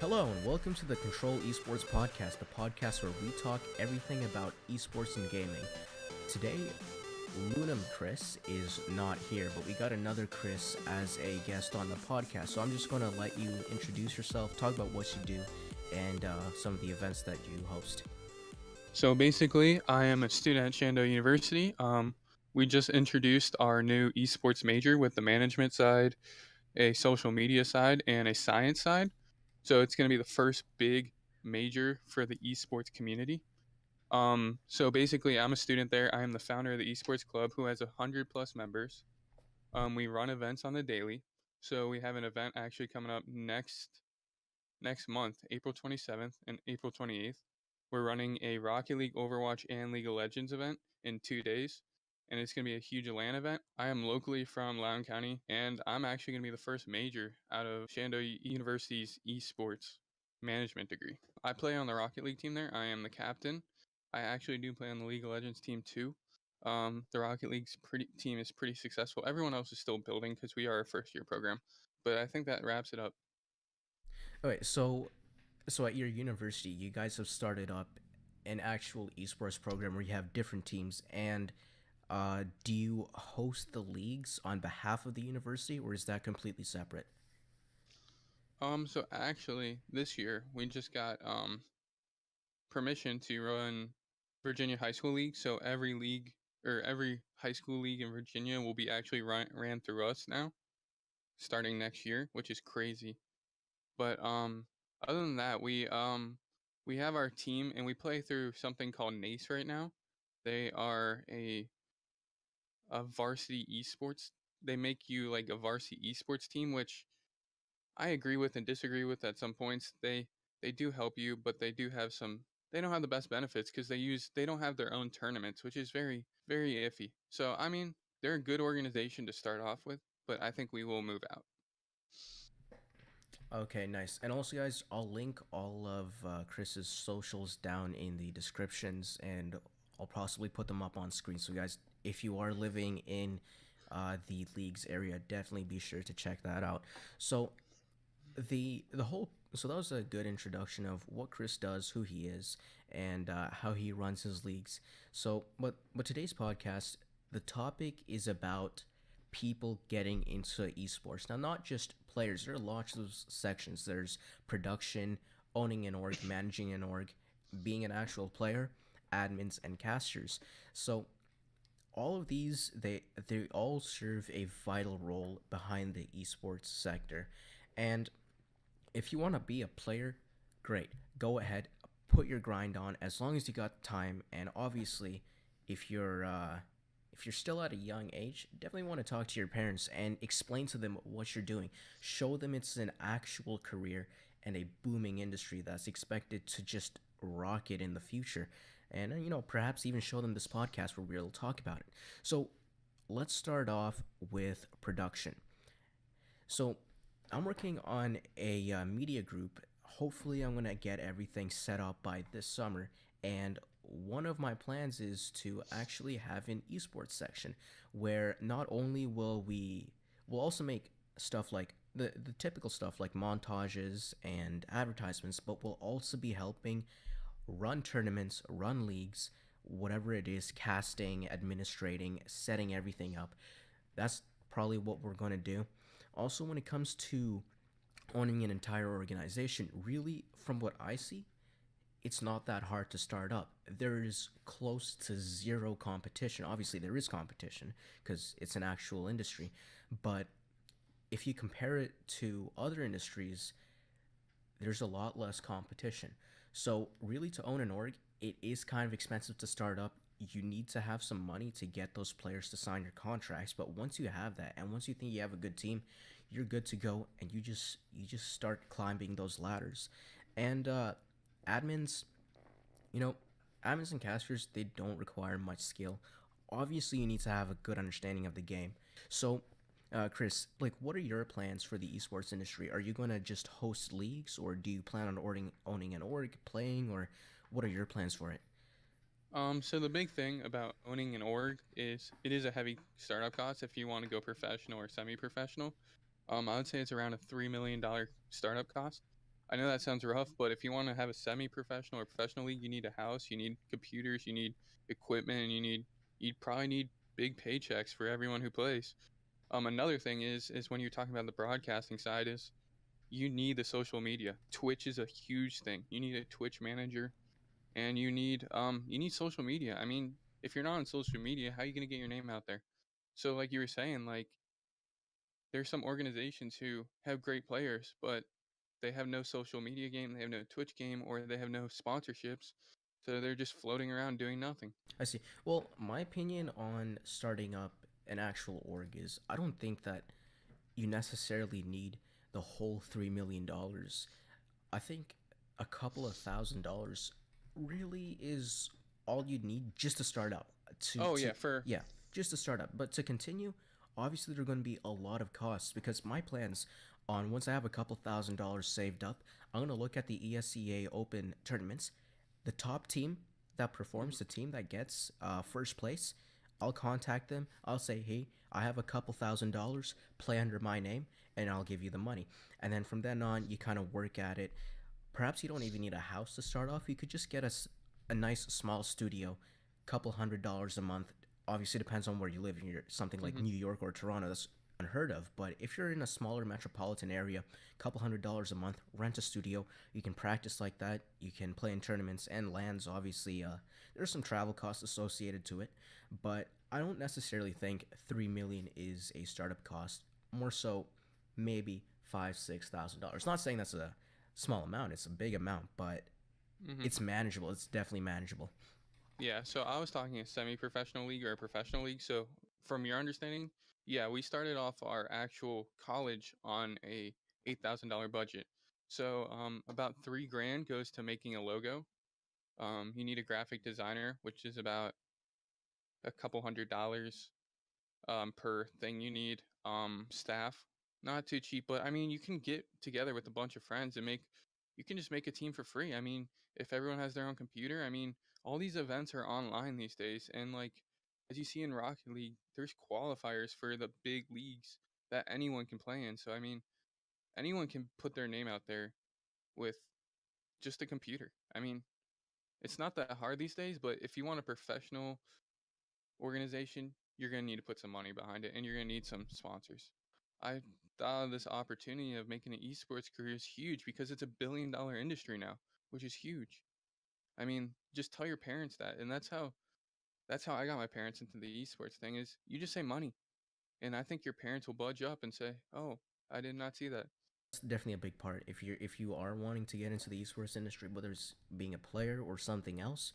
Hello and welcome to the Control Esports Podcast, the podcast where we talk everything about esports and gaming. Today, Lunam Chris is not here, but we got another Chris as a guest on the podcast. So I'm just going to let you introduce yourself, talk about what you do, and some of the events that you host. So basically, I am a student at Shenandoah University. We just introduced our new esports major with the management side, a social media side, and a science side. So it's going to be the first big major for the esports community. So basically, I'm a student there. I am the founder of the esports club, who has 100+ members. We run events on the daily. So we have an event actually coming up next month, April 27th and April 28th. We're running a Rocket League, Overwatch, and League of Legends event in 2 days, and it's going to be a huge LAN event. I am locally from Loudoun County, and I'm actually going to be the first major out of Shenandoah University's esports management degree. I play on the Rocket League team there. I am the captain. I actually do play on the League of Legends team too. The Rocket League's team is pretty successful. Everyone else is still building because we are a first year program, but I think that wraps it up. Okay, so at your university, you guys have started up an actual esports program where you have different teams, and do you host the leagues on behalf of the university, or is that completely separate? So actually, this year we just got permission to run Virginia High School League. So every league or every high school league in Virginia will be actually ran through us now, starting next year, which is crazy. But other than that, we have our team and we play through something called NACE right now. They are a varsity esports. They make you like a varsity esports team, which I agree with and disagree with at some points. They do help you, but they don't have the best benefits because they don't have their own tournaments, which is very iffy. So I mean, they're a good organization to start off with, but I think we will move out. Okay, nice. And also, guys, I'll link all of Chris's socials down in the descriptions, and I'll possibly put them up on screen. So, guys, if you are living in the league's area, definitely be sure to check that out. So, the whole so that was a good introduction of what Chris does, who he is, and how he runs his leagues. So, but today's podcast, the topic is about people getting into esports. Now, not just players. There are lots of sections. There's production, owning an org, managing an org, being an actual player, admins, and casters. So all of these they all serve a vital role behind the esports sector, and if you want to be a player, great. Go ahead, put your grind on as long as you got time. And obviously, if you're uh, if you're still at a young age, definitely want to talk to your parents and explain to them what you're doing. Show them it's an actual career and a booming industry that's expected to just rocket in the future. And perhaps even show them this podcast where we'll talk about it. So let's start off with production. So I'm working on a media group. Hopefully, I'm going to get everything set up by this summer. And one of my plans is to actually have an esports section where not only we'll also make stuff like the typical stuff like montages and advertisements, but we'll also be helping run tournaments, run leagues, whatever it is, casting, administrating, setting everything up. That's probably what we're going to do. Also, when it comes to owning an entire organization, really, from what I see, it's not that hard to start up. There is close to zero competition. Obviously, there is competition because it's an actual industry. But if you compare it to other industries, there's a lot less competition. So, really, to own an org, it is kind of expensive to start up. You need to have some money to get those players to sign your contracts. But once you have that, and once you think you have a good team, you're good to go, and you just start climbing those ladders. And admins, you know, admins and casters, they don't require much skill. Obviously, you need to have a good understanding of the game. So, Chris, like, what are your plans for the esports industry? Are you going to just host leagues, or do you plan on owning an org, playing, or what are your plans for it? So the big thing about owning an org is it is a heavy startup cost if you want to go professional or semi-professional. I would say it's around a $3 million startup cost. I know that sounds rough, but if you want to have a semi-professional or professional league, you need a house, you need computers, you need equipment, and you probably need big paychecks for everyone who plays. Another thing is when you're talking about the broadcasting side is you need the social media. Twitch is a huge thing. You need a Twitch manager, and you need social media. I mean, if you're not on social media, how are you gonna get your name out there? So like you were saying, like there's some organizations who have great players, but they have no social media game, they have no Twitch game, or they have no sponsorships. So they're just floating around doing nothing. I see. Well, my opinion on starting up an actual org is I don't think that you necessarily need the whole $3 million. I think a couple of $1,000 really is all you need just to start out. Oh To yeah, for Yeah, just to start up. But to continue, obviously there are going to be a lot of costs because my plans on once I have a couple $1,000 saved up, I'm going to look at the ESEA Open tournaments. The top team that performs, mhm, the team that gets first place, I'll contact them. I'll say, hey, I have a couple $1,000, play under my name, and I'll give you the money. And then from then on, you kind of work at it. Perhaps you don't even need a house to start off. You could just get a nice small studio, couple $100 a month. Obviously, depends on where you live. If you're something like mhm, New York or Toronto, that's unheard of. But if you're in a smaller metropolitan area, couple $100 a month, rent a studio. You can practice like that. You can play in tournaments and lands. Obviously, there's some travel costs associated to it, but I don't necessarily think 3 million is a startup cost. More so, maybe $5,000 to $6,000. Not saying that's a small amount; it's a big amount, but mhm. it's manageable. It's definitely manageable. Yeah, so I was talking a semi-professional league or a professional league. So from your understanding, yeah, we started off our actual college on a $8,000 budget. So about 3 grand goes to making a logo. You need a graphic designer, which is about a couple $100 per thing you need. Staff, not too cheap, but I mean, you can get together with a bunch of friends and you can just make a team for free. I mean, if everyone has their own computer, I mean, all these events are online these days. And like, as you see in Rocket League, there's qualifiers for the big leagues that anyone can play in. So, I mean, anyone can put their name out there with just a computer. I mean, it's not that hard these days, but if you want a professional organization, you're going to need to put some money behind it and you're going to need some sponsors. I thought this opportunity of making an esports career is huge because it's $1 billion industry now, which is huge. I mean, just tell your parents that. And that's how I got my parents into the esports thing is you just say money. And I think your parents will budge up and say, "Oh, I did not see that." That's definitely a big part. If you are wanting to get into the esports industry, whether it's being a player or something else,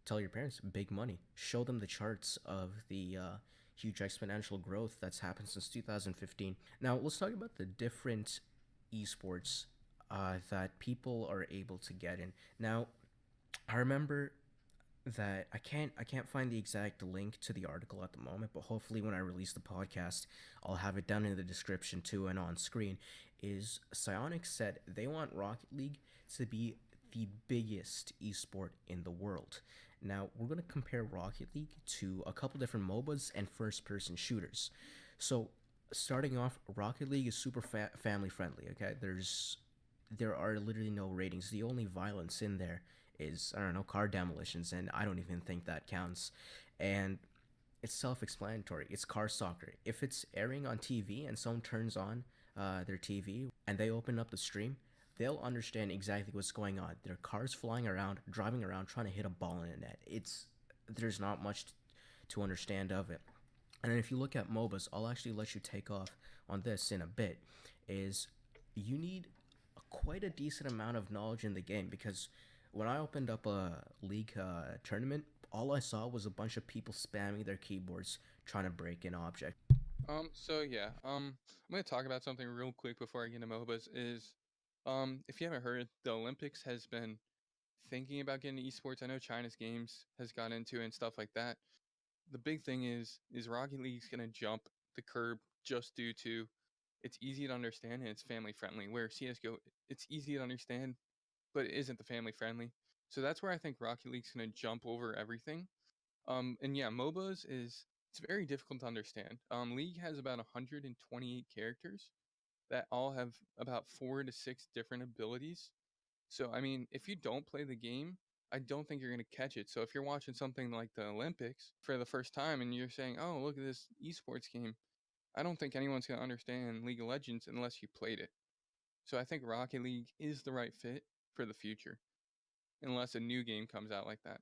tell your parents big money. Show them the charts of the huge exponential growth that's happened since 2015. Now let's talk about the different esports that people are able to get in. Now I remember that I can't find the exact link to the article at the moment, but hopefully when I release the podcast, I'll have it down in the description too and on screen. Is Psyonix said they want Rocket League to be the biggest esport in the world. Now we're gonna compare Rocket League to a couple different MOBAs and first-person shooters. So starting off, Rocket League is super family friendly. Okay, there are literally no ratings. The only violence in there is, I don't know, car demolitions, and I don't even think that counts. And it's self-explanatory. It's car soccer. If it's airing on TV and someone turns on their TV and they open up the stream, they'll understand exactly what's going on. There are cars flying around, driving around, trying to hit a ball in a net. There's not much to understand of it. And then if you look at MOBAs, I'll actually let you take off on this in a bit. Is you need quite a decent amount of knowledge in the game because when I opened up a league tournament, all I saw was a bunch of people spamming their keyboards trying to break an object. So yeah, I'm gonna talk about something real quick before I get into MOBAs. If you haven't heard, the Olympics has been thinking about getting into esports. I know China's games has got into it and stuff like that. The big thing is Rocket League's gonna jump the curb just due to it's easy to understand and it's family friendly. Where CS:GO, it's easy to understand, but it isn't the family friendly. So that's where I think Rocket League's gonna jump over everything. And yeah, MOBAs is it's very difficult to understand. League has about 128 characters, that all have about 4 to 6 different abilities. So, I mean, if you don't play the game, I don't think you're going to catch it. So, if you're watching something like the Olympics for the first time and you're saying, oh, look at this esports game, I don't think anyone's going to understand League of Legends unless you played it. So, I think Rocket League is the right fit for the future, unless a new game comes out like that.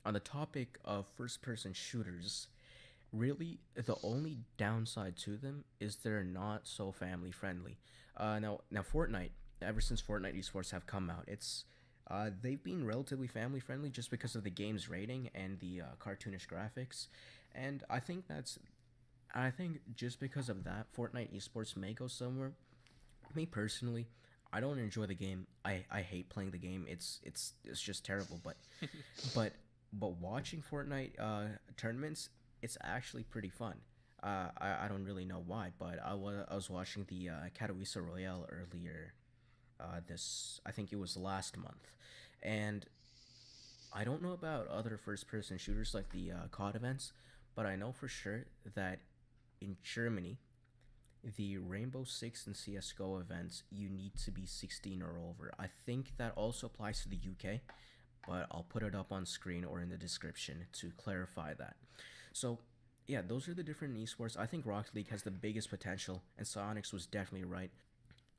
On the topic of first person shooters, really the only downside to them is they're not so family friendly. Now Fortnite, ever since Fortnite esports have come out, they've been relatively family friendly just because of the game's rating and the cartoonish graphics, and I think just because of that, Fortnite esports may go somewhere. Me personally, I don't enjoy the game. I hate playing the game. It's just terrible. But but watching Fortnite tournaments, it's actually pretty fun. I don't really know why, but I was watching the Katowice Royale earlier. This I think it was last month, and I don't know about other first-person shooters like the COD events, but I know for sure that in Germany, the Rainbow Six and CS:GO events, you need to be 16 or over. I think that also applies to the UK, but I'll put it up on screen or in the description to clarify that. So, yeah, those are the different esports. I think Rocket League has the biggest potential, and Sonics was definitely right.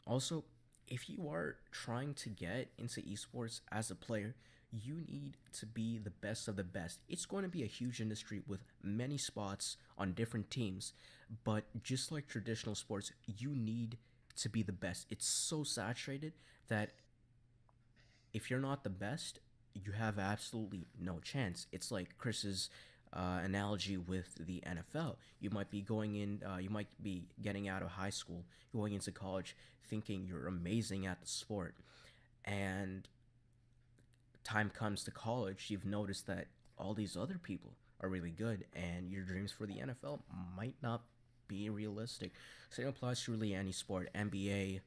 Also, if you are trying to get into esports as a player, you need to be the best of the best. It's going to be a huge industry with many spots on different teams, but just like traditional sports, you need to be the best. It's so saturated that if you're not the best, you have absolutely no chance. It's like Chris's analogy with the NFL. You might be you might be getting out of high school, going into college, thinking you're amazing at the sport, and time comes to college, you've noticed that all these other people are really good, and your dreams for the NFL might not be realistic. Same applies to really any sport, NBA,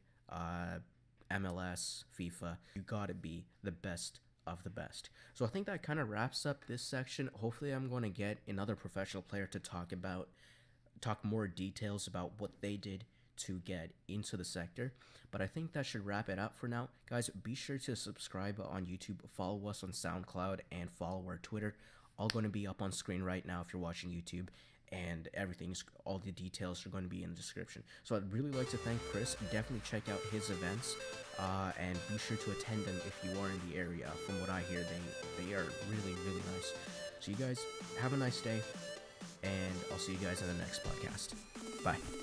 MLS, FIFA. You gotta be the best of the best. So I think that kind of wraps up this section. Hopefully, I'm going to get another professional player to talk more details about what they did to get into the sector. But I think that should wrap it up for now. Guys, be sure to subscribe on YouTube, follow us on SoundCloud, and follow our Twitter. All going to be up on screen right now if you're watching YouTube, and all the details are going to be in the description. So I'd really like to thank Chris. Definitely check out his events, and be sure to attend them if you are in the area. From what I hear, they are really, really nice. So you guys have a nice day, and I'll see you guys in the next podcast. Bye.